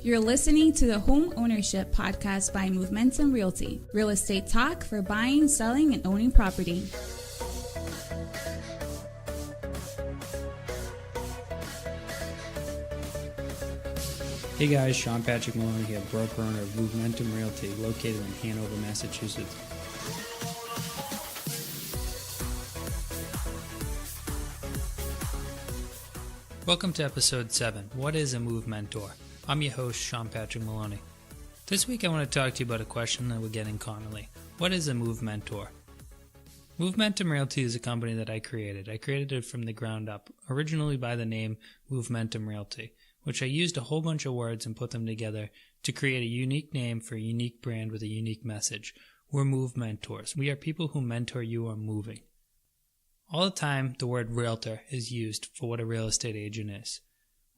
You're listening to the Homeownership podcast by Momentum Realty, real estate talk for buying, selling, and owning property. Hey guys, Sean Patrick Maloney here, broker owner of Momentum Realty, located in Hanover, Massachusetts. Welcome to episode 7, What is a Move Mentor? I'm your host, Sean Patrick Maloney. This week I want to talk to you about a question that we're getting commonly. What is a Move Mentor? Momentum Realty is a company that I created. I created it from the ground up, originally by the name Momentum Realty, which I used a whole bunch of words and put them together to create a unique name for a unique brand with a unique message. We're Move Mentors. We are people who mentor you on moving. All the time, the word realtor is used for what a real estate agent is.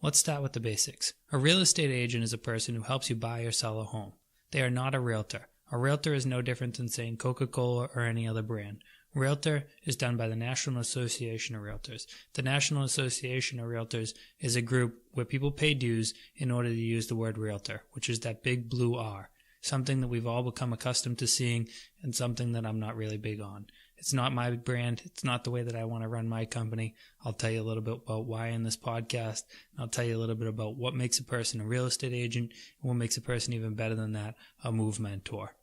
Let's start with the basics. A real estate agent is a person who helps you buy or sell a home. They are not a realtor. A realtor is no different than saying Coca-Cola or any other brand. Realtor is done by the National Association of Realtors. The National Association of Realtors is a group where people pay dues in order to use the word realtor, which is that big blue R, something that we've all become accustomed to seeing and something that I'm not really big on. It's not my brand. It's not the way that I want to run my company. I'll tell you a little bit about why in this podcast. I'll tell you a little bit about what makes a person a real estate agent and what makes a person even better than that, a Move Mentor.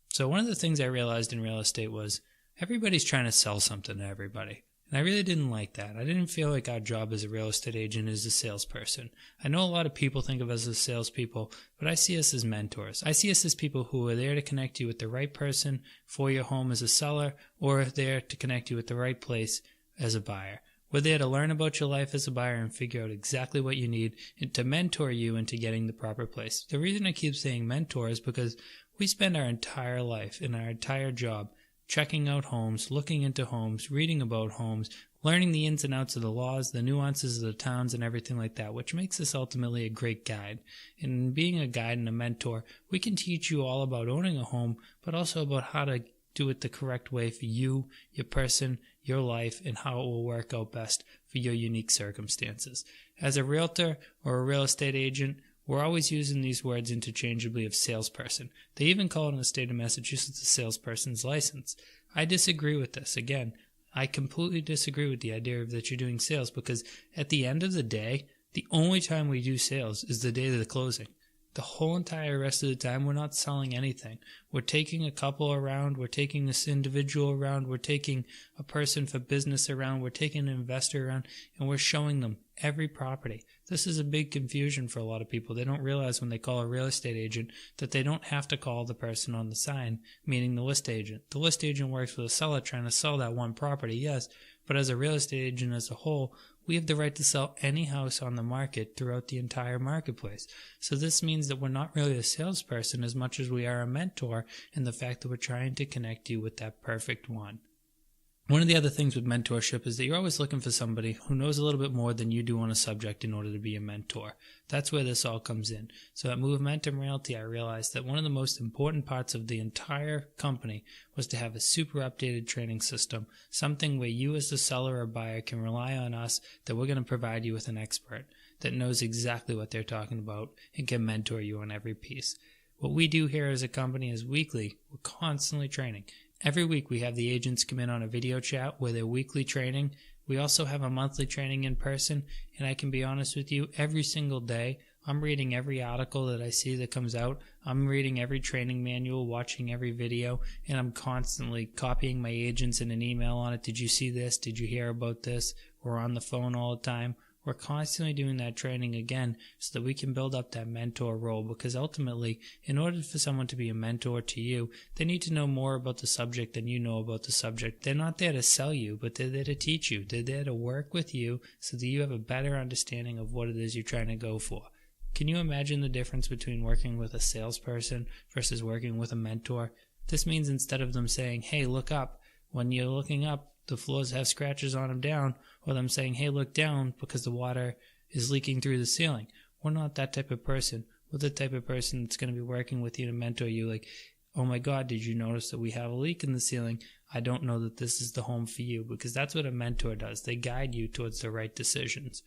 So one of the things I realized in real estate was everybody's trying to sell something to everybody. And I really didn't like that. I didn't feel like our job as a real estate agent is a salesperson. I know a lot of people think of us as salespeople, but I see us as mentors. I see us as people who are there to connect you with the right person for your home as a seller, or there to connect you with the right place as a buyer. We're there to learn about your life as a buyer and figure out exactly what you need and to mentor you into getting the proper place. The reason I keep saying mentor is because we spend our entire life and our entire job checking out homes, looking into homes, reading about homes, learning the ins and outs of the laws, the nuances of the towns, and everything like that, which makes us ultimately a great guide. And being a guide and a mentor, we can teach you all about owning a home, but also about how to do it the correct way for you, your person, your life, and how it will work out best for your unique circumstances. As a realtor or a real estate agent, we're always using these words interchangeably of salesperson. They even call it in the state of Massachusetts a salesperson's license. I disagree with this. Again, I completely disagree with the idea of that you're doing sales because at the end of the day, the only time we do sales is the day of the closing. The whole entire rest of the time, we're not selling anything. We're taking a couple around, we're taking this individual around, we're taking a person for business around, we're taking an investor around, and we're showing them every property. This is a big confusion for a lot of people. They don't realize when they call a real estate agent that they don't have to call the person on the sign, meaning the list agent. The list agent works with a seller trying to sell that one property, yes, but as a real estate agent as a whole, we have the right to sell any house on the market throughout the entire marketplace. So this means that we're not really a salesperson as much as we are a mentor in the fact that we're trying to connect you with that perfect one. One of the other things with mentorship is that you're always looking for somebody who knows a little bit more than you do on a subject in order to be a mentor. That's where this all comes in. So at Momentum Realty, I realized that one of the most important parts of the entire company was to have a super updated training system, something where you as the seller or buyer can rely on us that we're going to provide you with an expert that knows exactly what they're talking about and can mentor you on every piece. What we do here as a company is weekly. We're constantly training. Every week we have the agents come in on a video chat where they're weekly training. We also have a monthly training in person, and I can be honest with you, every single day I'm reading every article that I see that comes out. I'm reading every training manual, watching every video, and I'm constantly copying my agents in an email on it. Did you see this? Did you hear about this? We're on the phone all the time. We're constantly doing that training again so that we can build up that mentor role because ultimately, in order for someone to be a mentor to you, they need to know more about the subject than you know about the subject. They're not there to sell you, but they're there to teach you. They're there to work with you so that you have a better understanding of what it is you're trying to go for. Can you imagine the difference between working with a salesperson versus working with a mentor? This means instead of them saying, hey, look up, when you're looking up, the floors have scratches on them down, or them saying, hey, look down because the water is leaking through the ceiling. We're not that type of person. We're the type of person that's going to be working with you to mentor you like, oh my God, did you notice that we have a leak in the ceiling? I don't know that this is the home for you, because that's what a mentor does. They guide you towards the right decisions.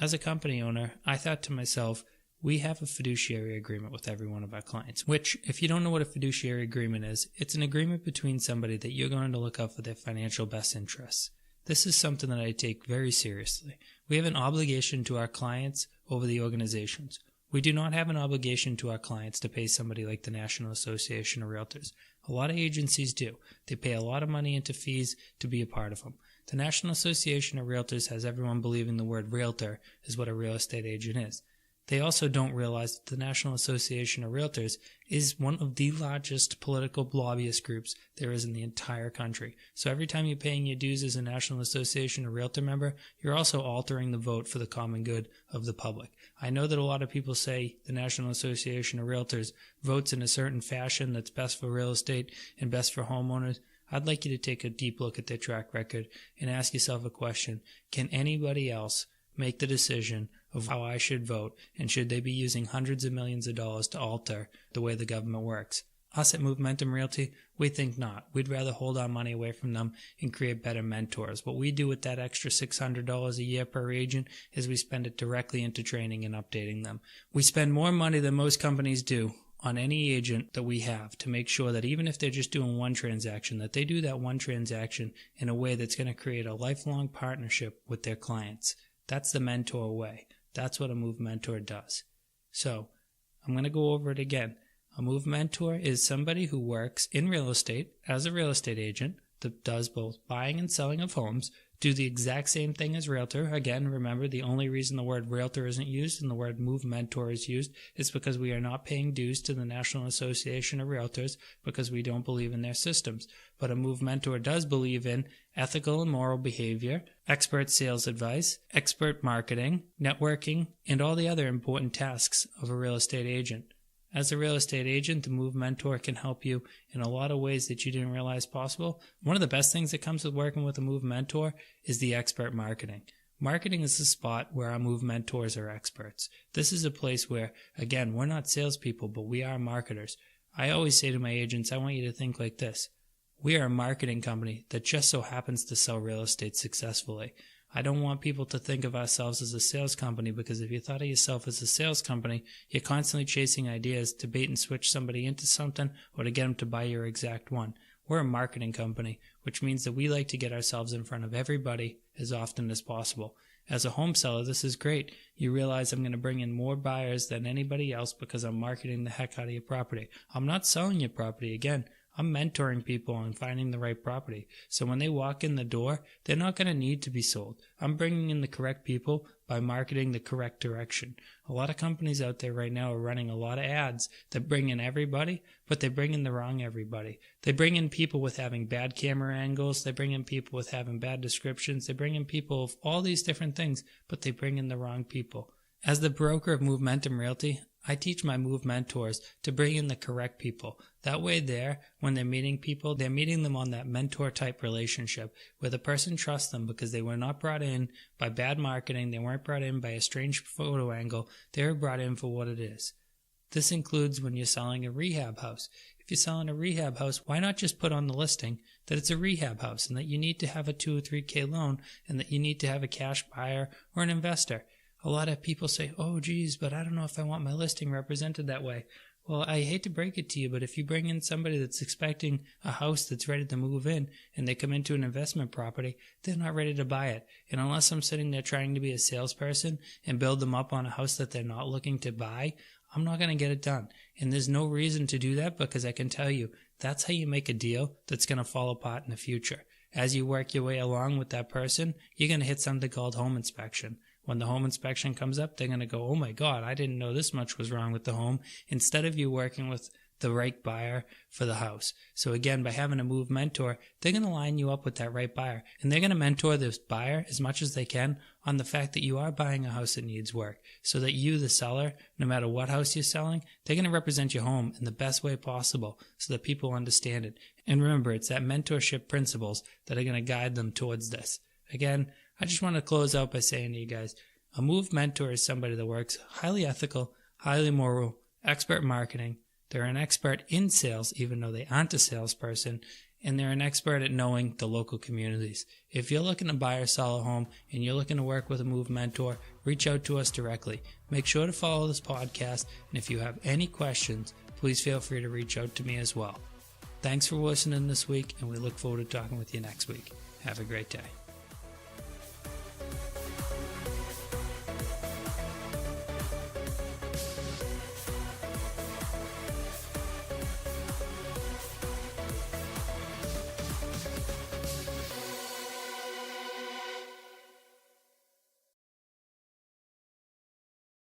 As a company owner, I thought to myself, we have a fiduciary agreement with every one of our clients, which, if you don't know what a fiduciary agreement is, it's an agreement between somebody that you're going to look out for their financial best interests. This is something that I take very seriously. We have an obligation to our clients over the organizations. We do not have an obligation to our clients to pay somebody like the National Association of Realtors. A lot of agencies do. They pay a lot of money into fees to be a part of them. The National Association of Realtors has everyone believing the word realtor is what a real estate agent is. They also don't realize that the National Association of Realtors is one of the largest political lobbyist groups there is in the entire country. So every time you're paying your dues as a National Association of Realtor member, you're also altering the vote for the common good of the public. I know that a lot of people say the National Association of Realtors votes in a certain fashion that's best for real estate and best for homeowners. I'd like you to take a deep look at their track record and ask yourself a question. Can anybody else make the decision of how I should vote, and should they be using hundreds of millions of dollars to alter the way the government works? Us at Movementum Realty, we think not. We'd rather hold our money away from them and create better mentors. What we do with that extra $600 a year per agent is we spend it directly into training and updating them. We spend more money than most companies do on any agent that we have to make sure that even if they're just doing one transaction, that they do that one transaction in a way that's going to create a lifelong partnership with their clients. That's the mentor way. That's what a Move Mentor does. So I'm going to go over it again. A Move Mentor is somebody who works in real estate as a real estate agent that does both buying and selling of homes, do the exact same thing as Realtor. Again, remember, the only reason the word Realtor isn't used and the word Move Mentor is used is because we are not paying dues to the National Association of Realtors because we don't believe in their systems. But a Move Mentor does believe in ethical and moral behavior, expert sales advice, expert marketing, networking, and all the other important tasks of a real estate agent. As a real estate agent, the Move Mentor can help you in a lot of ways that you didn't realize possible. One of the best things that comes with working with a Move Mentor is the expert marketing. Marketing is the spot where our Move Mentors are experts. This is a place where, again, we're not salespeople, but we are marketers. I always say to my agents, I want you to think like this. We are a marketing company that just so happens to sell real estate successfully. I don't want people to think of ourselves as a sales company, because if you thought of yourself as a sales company, you're constantly chasing ideas to bait and switch somebody into something or to get them to buy your exact one. We're a marketing company, which means that we like to get ourselves in front of everybody as often as possible. As a home seller, this is great. You realize I'm going to bring in more buyers than anybody else because I'm marketing the heck out of your property. I'm not selling your property. Again, I'm mentoring people on finding the right property. So when they walk in the door, they're not going to need to be sold. I'm bringing in the correct people by marketing the correct direction. A lot of companies out there right now are running a lot of ads that bring in everybody, but they bring in the wrong everybody. They bring in people with having bad camera angles. They bring in people with having bad descriptions. They bring in people of all these different things, but they bring in the wrong people. As the broker of Movementum Realty, I teach my Move Mentors to bring in the correct people. That way when they're meeting people, they're meeting them on that mentor-type relationship where the person trusts them because they were not brought in by bad marketing. They weren't brought in by a strange photo angle. They were brought in for what it is. This includes when you're selling a rehab house. If you're selling a rehab house, why not just put on the listing that it's a rehab house and that you need to have a 2 or 3K loan and that you need to have a cash buyer or an investor? A lot of people say, oh, geez, but I don't know if I want my listing represented that way. Well, I hate to break it to you, but if you bring in somebody that's expecting a house that's ready to move in and they come into an investment property, they're not ready to buy it. And unless I'm sitting there trying to be a salesperson and build them up on a house that they're not looking to buy, I'm not going to get it done. And there's no reason to do that because I can tell you that's how you make a deal that's going to fall apart in the future. As you work your way along with that person, you're going to hit something called home inspection. When the home inspection comes up, they're going to go, oh my God, I didn't know this much was wrong with the home, instead of you working with the right buyer for the house. So again, by having a Move Mentor, they're going to line you up with that right buyer. And they're going to mentor this buyer as much as they can on the fact that you are buying a house that needs work. So that you, the seller, no matter what house you're selling, they're going to represent your home in the best way possible so that people understand it. And remember, it's that mentorship principles that are going to guide them towards this. Again, I just want to close out by saying to you guys, a Move Mentor is somebody that works highly ethical, highly moral, expert marketing. They're an expert in sales, even though they aren't a salesperson, and they're an expert at knowing the local communities. If you're looking to buy or sell a home and you're looking to work with a Move mentor, reach out to us directly. Make sure to follow this podcast, and if you have any questions, please feel free to reach out to me as well. Thanks for listening this week, and we look forward to talking with you next week. Have a great day.